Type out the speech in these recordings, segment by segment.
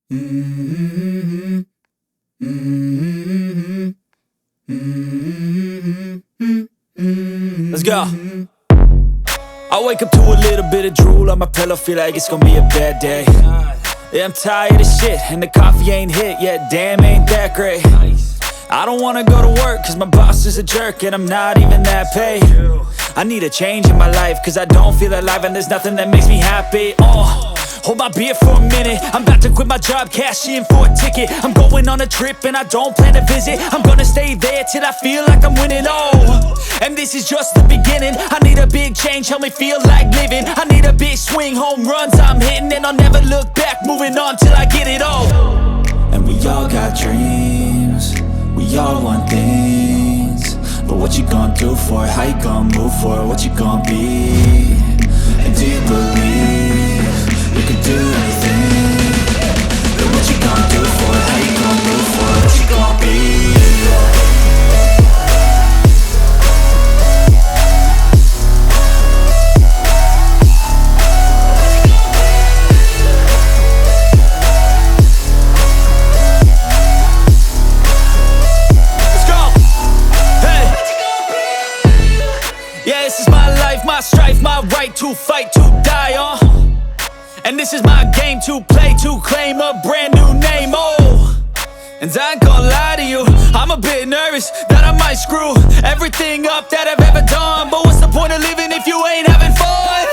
Let's go. I wake up to a little bit of drool on my pillow, feel like it's gonna be a bad day. Yeah, I'm tired of shit, and the coffee ain't hit yet, damn, ain't that great. I don't wanna go to work, cause my boss is a jerk, and I'm not even that paid. I need a change in my life, cause I don't feel alive, and there's nothing that makes me happy. Hold my beer for a minute, I'm about to quit my job, cash in for a ticket. I'm going on a trip and I don't plan to visit. I'm gonna stay there till I feel like I'm winning, and this is just the beginning. I need a big change, help me feel like living. I need a big swing, home runs I'm hitting, and I'll never look back, moving on till I get it all. And we all got dreams, we all want things, but what you gonna do for it? How you gonna move for it? What you gonna be? And do you believe you can do anything? But what you gonna do for it? How you gonna move for it? What you gonna be? My strife, my right to fight, to die on. And this is my game to play, to claim a brand new name, And I ain't gonna lie to you, I'm a bit nervous that I might screw everything up that I've ever done. But what's the point of living if you ain't having fun?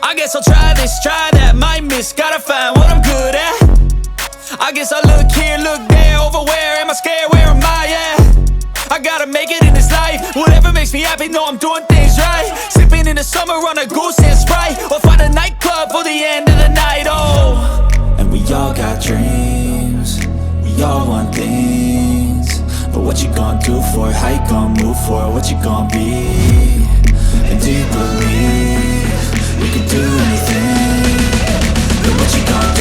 I guess I'll try this, try that, might miss, gotta find what I'm good at. I guess I look here, look there, over where am I scared, where am I at? I gotta make it in this life, whatever makes me happy, know I'm doing things right. Sipping in the summer on a goose and Sprite, or find a nightclub for the end of the night, And we all got dreams, we all want things, but what you gonna do for it? How you gonna move for it? What you gonna be? And do you believe you can do anything? But what you gonna do?